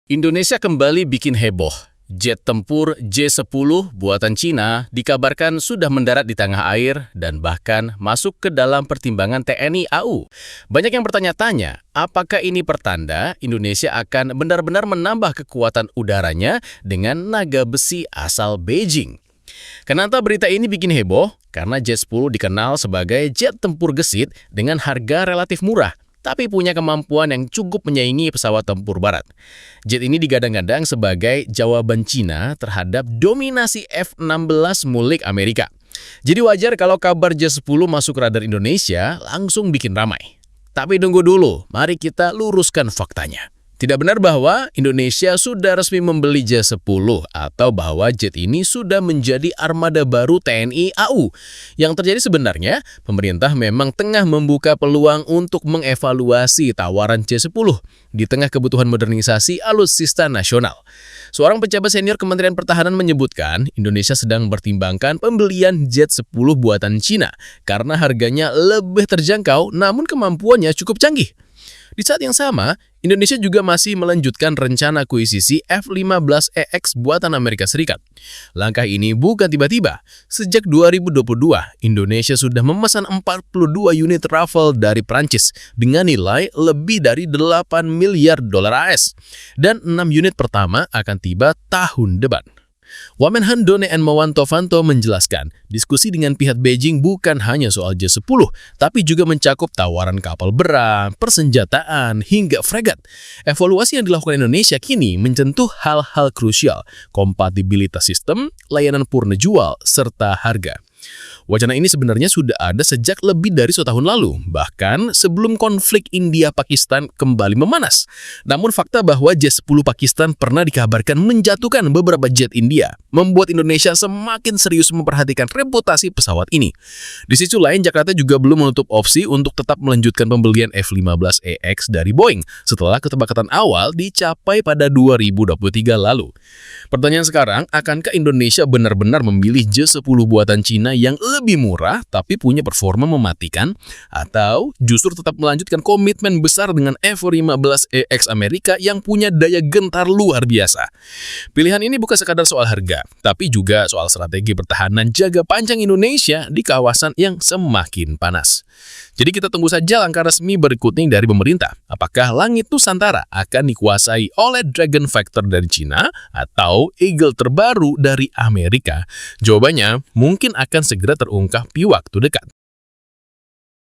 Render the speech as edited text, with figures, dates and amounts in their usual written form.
Indonesia kembali bikin heboh. Jet tempur J-10 buatan Cina dikabarkan sudah mendarat di tengah air dan bahkan masuk ke dalam pertimbangan TNI AU. Banyak yang bertanya-tanya, apakah ini pertanda Indonesia akan benar-benar menambah kekuatan udaranya dengan naga besi asal Beijing? Kenapa berita ini bikin heboh? Karena J-10 dikenal sebagai jet tempur gesit dengan harga relatif murah, tapi punya kemampuan yang cukup menyaingi pesawat tempur barat. Jet ini digadang-gadang sebagai jawaban Cina terhadap dominasi F-16 milik Amerika. Jadi wajar kalau kabar J-10 masuk radar Indonesia langsung bikin ramai. Tapi tunggu dulu, mari kita luruskan faktanya. Tidak benar bahwa Indonesia sudah resmi membeli J-10 atau bahwa jet ini sudah menjadi armada baru TNI AU. Yang terjadi sebenarnya, pemerintah memang tengah membuka peluang untuk mengevaluasi tawaran J-10 di tengah kebutuhan modernisasi alutsista nasional. Seorang pejabat senior Kementerian Pertahanan menyebutkan Indonesia sedang mempertimbangkan pembelian Jet-10 buatan Cina karena harganya lebih terjangkau namun kemampuannya cukup canggih. Di saat yang sama, Indonesia juga masih melanjutkan rencana akuisisi F-15EX buatan Amerika Serikat. Langkah ini bukan tiba-tiba. Sejak 2022, Indonesia sudah memesan 42 unit Rafale dari Prancis dengan nilai lebih dari 8 miliar dolar AS. Dan 6 unit pertama akan tiba tahun depan. Wamenhan Done N. Mawantovanto menjelaskan, diskusi dengan pihak Beijing bukan hanya soal J-10, tapi juga mencakup tawaran kapal berat, persenjataan, hingga fregat. Evaluasi yang dilakukan Indonesia kini menyentuh hal-hal krusial, kompatibilitas sistem, layanan purna jual, serta harga. Wacana ini sebenarnya sudah ada sejak lebih dari setahun lalu, bahkan sebelum konflik India-Pakistan kembali memanas. Namun fakta bahwa J-10 Pakistan pernah dikabarkan menjatuhkan beberapa jet India, membuat Indonesia semakin serius memperhatikan reputasi pesawat ini. Di sisi lain, Jakarta juga belum menutup opsi untuk tetap melanjutkan pembelian F-15EX dari Boeing setelah kesepakatan awal dicapai pada 2023 lalu. Pertanyaan sekarang, akankah Indonesia benar-benar memilih J-10 buatan Cina yang lebih murah tapi punya performa mematikan, atau justru tetap melanjutkan komitmen besar dengan F-15EX Amerika yang punya daya gentar luar biasa? Pilihan ini bukan sekadar soal harga, tapi juga soal strategi pertahanan jaga panjang Indonesia di kawasan yang semakin panas. Jadi kita tunggu saja langkah resmi berikutnya dari pemerintah. Apakah langit Nusantara akan dikuasai oleh Dragon Fighter dari Cina atau Eagle terbaru dari Amerika? Jawabannya mungkin akan segera terungkap di waktu dekat.